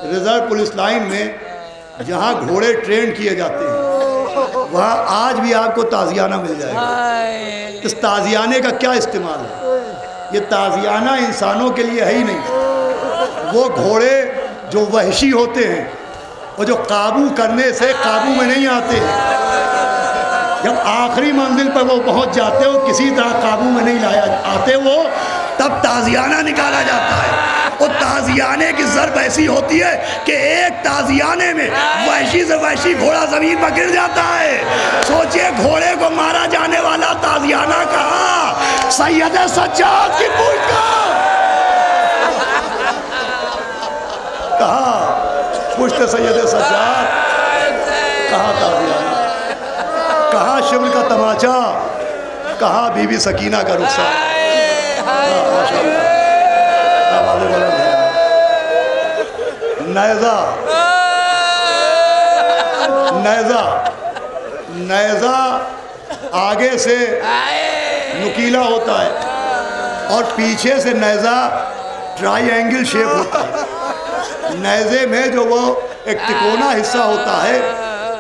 ریزرو پولیس لائن میں جہاں گھوڑے ٹرین کیے جاتے ہیں وہاں آج بھی آپ کو تازیانہ مل جائے گا. اس تازیانے کا کیا استعمال ہے؟ یہ تازیانہ انسانوں کے لیے ہے ہی نہیں. وہ گھوڑے جو وحشی ہوتے ہیں، وہ جو قابو کرنے سے قابو میں نہیں آتے، جب آخری منزل پر وہ پہنچ جاتے ہیں، وہ کسی طرح قابو میں نہیں لایا آتے، وہ تب تازیانہ نکالا جاتا ہے. اور تازیانے کی ضرب ایسی ہوتی ہے کہ ایک تازیانے میں وحشی سے وحشی گھوڑا زمین پر گر جاتا ہے. سوچئے گھوڑے کو مارا جانے والا تازیانہ کہاں؟ سید سجاد کی پوچھ کہاں پشت سید سجاد، کہاں تازیانہ، کہاں شبر کا تماچا، کہاں بی بی سکینہ کا رخسار. نیزہ نیزہ آگے سے نکیلا ہوتا ہے اور پیچھے سے نیزہ ٹرائی اینگل شیپ ہوتا ہے. نیزے میں جو وہ ایک تکونا حصہ ہوتا ہے،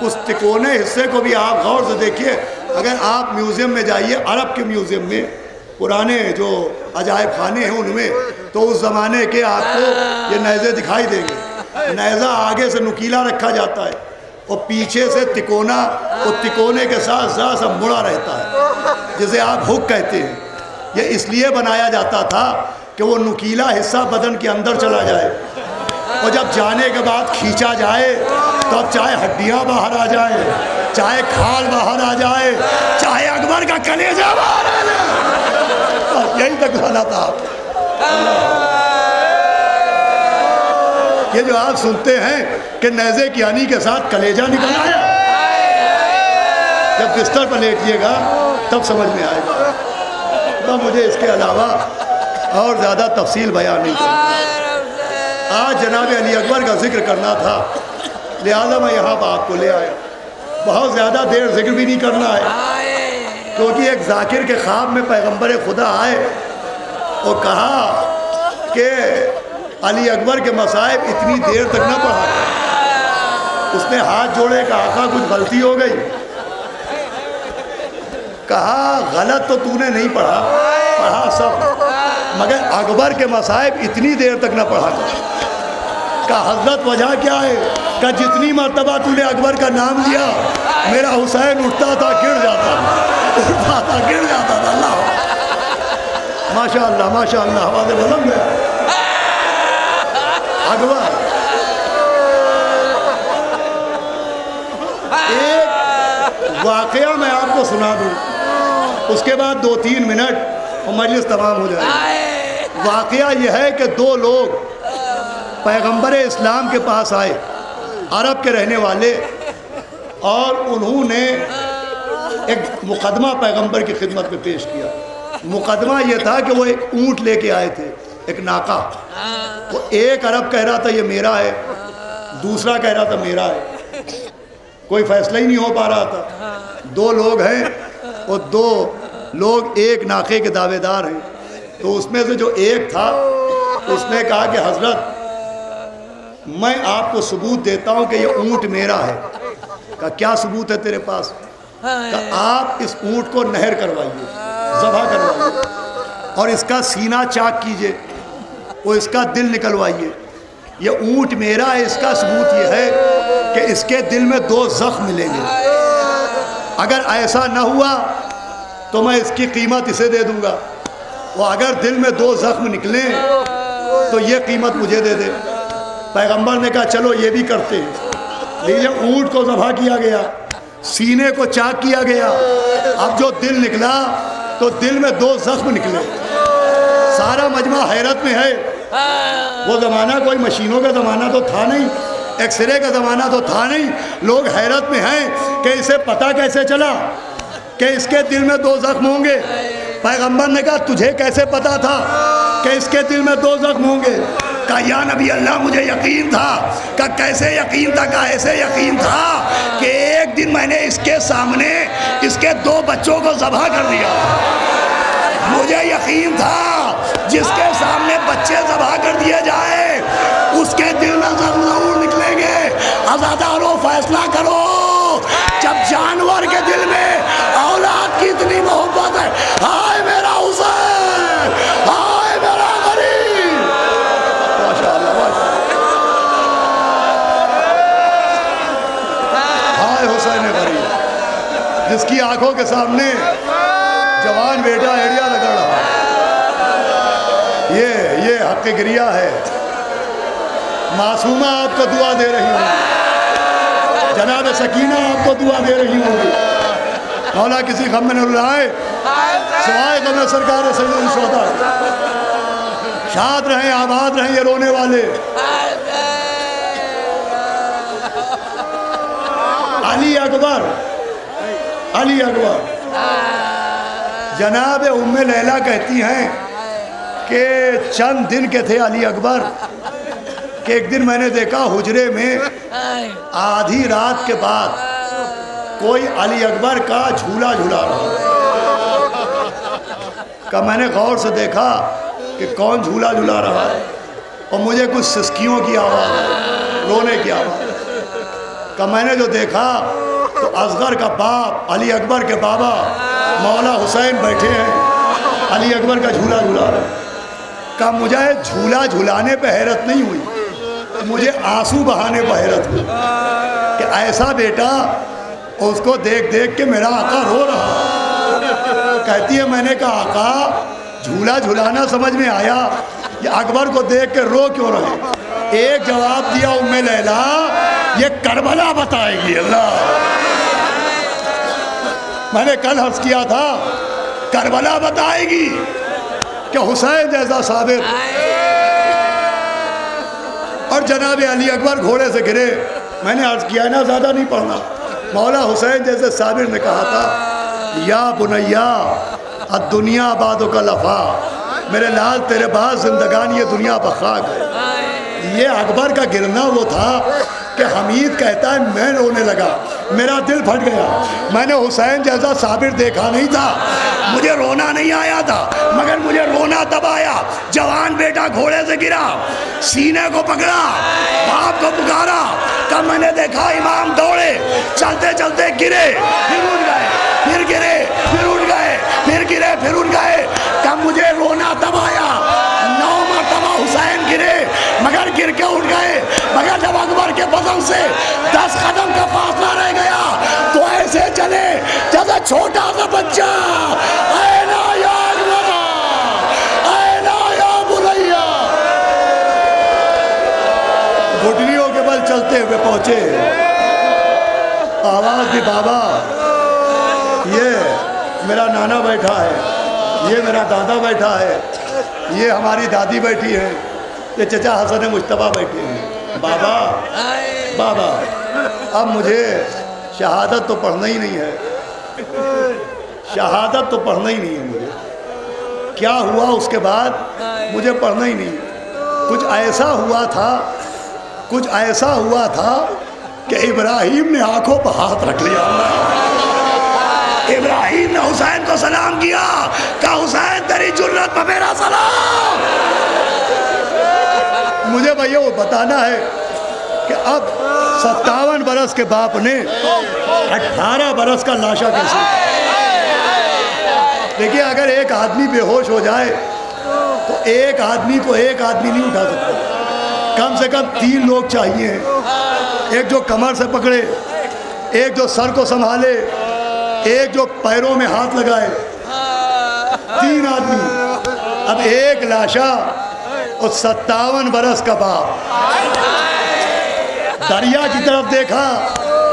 اس تکونے حصے کو بھی آپ غور سے دیکھیے. اگر آپ میوزیم میں جائیے، عرب کے میوزیم میں، پرانے جو عجائب خانے ہیں ان میں، تو اس زمانے کے آپ کو یہ نیزے دکھائی دیں گے. نیزہ آگے سے نکیلا رکھا جاتا ہے اور پیچھے سے تکونا، اور تکونے کے ساتھ ذرا سا مڑا رہتا ہے جسے آپ ہک کہتے ہیں. یہ اس لیے بنایا جاتا تھا کہ وہ نکیلا حصہ بدن کے اندر چلا جائے، اور جب جانے کے بعد کھینچا جائے تو اب چاہے ہڈیاں باہر آ جائیں، چاہے کھال باہر آ جائے، چاہے اکبر کا کلیجہ باہر آ جائے، یہی تک لانا تھا. یہ جو آپ سنتے ہیں کہ نیزے کی آنی کے ساتھ کلیجہ نکل آیا، جب بستر پر لیٹیے گا تب سمجھ میں آئے گا. تب مجھے اس کے علاوہ اور زیادہ تفصیل بیان نہیں کرنا. آج جناب علی اکبر کا ذکر کرنا تھا، لہذا میں یہاں آپ کو لے آیا. بہت زیادہ دیر ذکر بھی نہیں کرنا ہے، کیونکہ ایک ذاکر کے خواب میں پیغمبر خدا آئے اور کہا کہ علی اکبر کے مصائب اتنی دیر تک نہ پڑھا. اس نے ہاتھ جوڑے کہا آقا کچھ غلطی ہو گئی. کہا غلط تو تو نے نہیں پڑھا، پڑھا سب، مگر اکبر کے مصائب اتنی دیر تک نہ پڑھا. کہا حضرت وجہ کیا ہے؟ کہا جتنی مرتبہ تو نے اکبر کا نام لیا میرا حسین اٹھتا تھا گر جاتا تھا گر جاتا تھا. اللہ ماشاءاللہ ماشاءاللہ، آواز بلند ہے. اکبر ایک واقعہ میں آپ کو سنا دوں، اس کے بعد 2-3 منٹ اور مجلس تمام ہو جائے. واقعہ یہ ہے کہ 2 لوگ پیغمبر اسلام کے پاس آئے، عرب کے رہنے والے، اور انہوں نے ایک مقدمہ پیغمبر کی خدمت میں پیش کیا. مقدمہ یہ تھا کہ وہ ایک اونٹ لے کے آئے تھے، ایک ناقہ. وہ ایک عرب کہہ رہا تھا یہ میرا ہے، دوسرا کہہ رہا تھا میرا ہے. کوئی فیصلہ ہی نہیں ہو پا رہا تھا. 2 لوگ ہیں اور 2 لوگ ایک ناقے کے دعوے دار ہیں. تو اس میں سے جو ایک تھا اس نے کہا کہ حضرت میں آپ کو ثبوت دیتا ہوں کہ یہ اونٹ میرا ہے. کہا کیا ثبوت ہے تیرے پاس؟ کہا آپ اس اونٹ کو نہر کروائیے، ذبح کروائیے، اور اس کا سینہ چاک کیجئے، وہ اس کا دل نکلوائیے. یہ اونٹ میرا ہے، اس کا ثبوت یہ ہے کہ اس کے دل میں 2 زخم ملیں گے. اگر ایسا نہ ہوا تو میں اس کی قیمت اسے دے دوں گا، اور اگر دل میں 2 زخم نکلیں تو یہ قیمت مجھے دے دے. پیغمبر نے کہا چلو یہ بھی کرتے ہیں. لیکن اونٹ کو ذبح کیا گیا، سینے کو چاک کیا گیا. اب جو دل نکلا تو دل میں 2 زخم نکلے. سارا مجمع حیرت میں ہے. وہ زمانہ کوئی مشینوں کا زمانہ تو تھا نہیں ایکس رے کا زمانہ تو تھا نہیں. لوگ حیرت میں ہیں کہ اسے پتہ کیسے چلا کہ اس کے دل میں 2 زخم ہوں گے. پیغمبر نے کہا تجھے کیسے پتا تھا کہ اس کے دل میں 2 زخم ہوں گے؟ کہا یا نبی اللہ مجھے یقین تھا. کہا کیسے یقین تھا؟ کہا ایسے یقین تھا کہ ایک دن میں نے اس کے سامنے اس کے 2 بچوں کو ذبح کر دیا. مجھے یقین تھا جس کے سامنے بچے ذبح کر دیے جائے اس کے دل میں زخم ضرور نکلیں گے. عزادارو فیصلہ کرو. جب جانور کے دل میں اولاد کی اتنی محبت ہے، ہائے میرا حسین، ہائے میرا غریب. ماشاءاللہ ہائے حسین غریب، جس کی آنکھوں کے سامنے جوان بیٹا ایڑیا رگڑ رہا. یہ حق گریہ ہے. معصومہ آپ کو دعا دے رہی ہوں، جناب سکینہ آپ کو دعا دے رہی ہوں. مولا کسی غم میں نہ رلائے سوائے غم سرکار سید الشہداء. شاد رہیں، آباد رہیں یہ رونے والے. علی اکبر، علی اکبر. جناب ام لیلہ کہتی ہیں کہ چند دن کے تھے علی اکبر کہ ایک دن میں نے دیکھا حجرے میں آدھی رات کے بعد کوئی علی اکبر کا جھولا جھولا رہا. کہ میں نے غور سے دیکھا کہ کون جھولا جھولا رہا ہے اور مجھے کچھ سسکیوں کی آواز، رونے کی آواز. کہ میں نے جو دیکھا تو اصغر کا باپ علی اکبر کے بابا مولا حسین بیٹھے ہیں، علی اکبر کا جھولا جھولا رہے. کہ مجھے جھولا جھولانے پہ حیرت نہیں ہوئی، مجھے آنسو بہانے پہ حیرت ہوئی کہ ایسا بیٹا اس کو دیکھ دیکھ کے میرا آقا رو رہا. کہتی ہے میں نے کہا آقا جھولا جھولانا سمجھ میں آیا، یہ اکبر کو دیکھ کے رو کیوں رہے؟ ایک جواب دیا ام لیلہ یہ کربلا بتائے گی. اللہ، میں نے کل عرض کیا تھا کربلا بتائے گی کہ حسین جیسا صابر. اور جناب علی اکبر گھوڑے سے گرے. میں نے عرض کیا نا زیادہ نہیں پڑھنا. مولا حسین جیسے صابر نے کہا تھا یا بنیا الدنیا بعدک لفا، میرے لال تیرے بعد زندگان یہ دنیا بخاک ہے. یہ اکبر کا گرنا وہ تھا کہ حمید کہتا ہے میں رونے لگا، میرا دل پھٹ گیا. میں نے حسین جیسا صابر دیکھا نہیں تھا، مجھے رونا نہیں آیا تھا، مگر مجھے رونا تب آیا جوان بیٹا گھوڑے سے گرا، سینے کو پکڑا، باپ کو پکارا. کب میں نے دیکھا امام دوڑے، چلتے چلتے گرے، پھر اٹھ گئے، پھر گرے، پھر اٹھ گئے، پھر گرے، پھر اٹھ گئے. کب مجھے رونا تب آیا 9 مرتبہ حسین گرے مگر گر کے اٹھ گئے. مگر جب اکبر کے بدن سے 10 قدم کا فاصلہ رہ گیا تو ایسے چلے جیسے چھوٹا سا بچہ. اینا یا اکبر، اینا یا بنیا. گھٹنیوں کے بل چلتے ہوئے پہنچے. آواز دی بابا یہ میرا نانا بیٹھا ہے، یہ میرا دادا بیٹھا ہے، یہ ہماری دادی بیٹھی ہے، یہ چچا حسن مجتبیٰ بیٹھے ہیں. بابا بابا اب مجھے شہادت تو پڑھنا ہی نہیں ہے، شہادت تو پڑھنا ہی نہیں ہے. مجھے کیا ہوا اس کے بعد مجھے پڑھنا ہی نہیں. کچھ ایسا ہوا تھا، کچھ ایسا ہوا تھا کہ ابراہیم نے آنکھوں پر ہاتھ رکھ لیا. ابراہیم نے حسین کو سلام کیا، کہا حسین تیری جرت پہ میرا سلام. مجھے بھائیو وہ بتانا ہے کہ اب 57 برس کے باپ نے 18 برس کا لاشا کیسے. دیکھیے اگر ایک آدمی بے ہوش ہو جائے تو ایک آدمی کو ایک آدمی نہیں اٹھا سکتا، کم سے کم 3 لوگ چاہیے. ایک جو کمر سے پکڑے، ایک جو سر کو سنبھالے، ایک جو پیروں میں ہاتھ لگائے. 3 آدمی. اب ایک لاشا اور 57 برس کا باپ. دریا کی طرف دیکھا،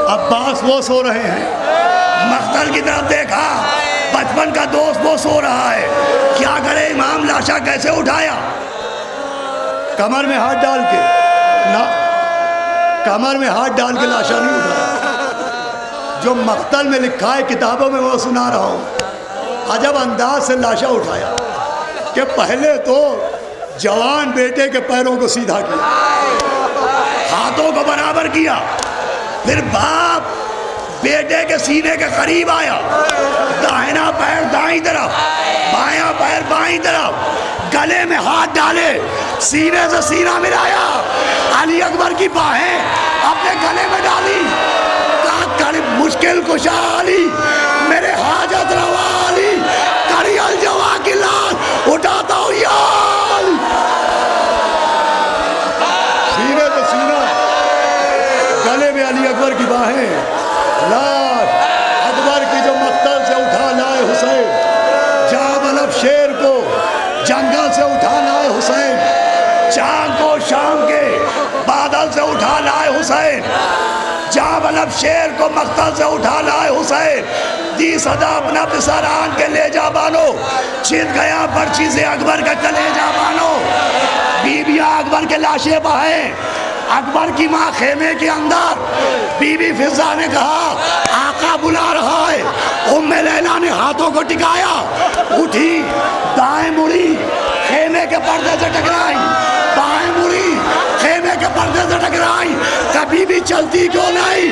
عباس وہ سو رہے ہیں. مقتل کی طرف دیکھا، بچپن کا دوست وہ سو رہا ہے. کیا کرے امام؟ لاشا کیسے اٹھایا؟ کمر میں ہاتھ ڈال کے. کمر میں ہاتھ ڈال کے لاشا نہیں اٹھایا، جو مقتل میں لکھا ہے کتابوں میں وہ سنا رہا ہوں۔ عجب انداز سے لاشا اٹھایا کہ پہلے تو جوان بیٹے کے پیروں کو سیدھا کیا، ہاتھوں کو برابر کیا، پھر باپ بیٹے کے سینے کے قریب آیا، داہنا پیر دائیں طرف، بایاں پیر بائیں طرف، گلے میں ہاتھ ڈالے، سینے سے سینہ ملایا، علی اکبر کی باہیں اپنے گلے میں ڈالی، کڑی مشکل کشا علی، میرے حاجت روا علی، کڑی الجوا کی لال اٹھاتا ہوں یا علی، سینے سے سینہ، گلے میں علی اکبر کی باہیں، لاش اکبر کی جو مقتل سے اٹھا لائے حسین، جاب الب شیر کو جنگل سے اٹھا لائے حسین، چاند کو شام کے بادل سے اٹھا لائے حسین، جاب الب شیر کو مقتل سے اٹھا لائے حسین، دی صدا اپنا پسران کے لے جا بانو، چھت گیا برچی سے اکبر کا کلیجہ بانو، بی بیاں اکبر کے لاشیں بہائیں، اکبر کی ماں خیمے کے اندر، بی بی فضا نے کہا آقا بلا رہا ہے، ام لیلہ نے ہاتھوں کو ٹکایا، اٹھی دائیں مڑی خیمے کے پردے سے ٹکرائی، بائیں مڑی خیمے کے پردے سے ٹکرائی، کبھی بھی چلتی کیوں نہیں،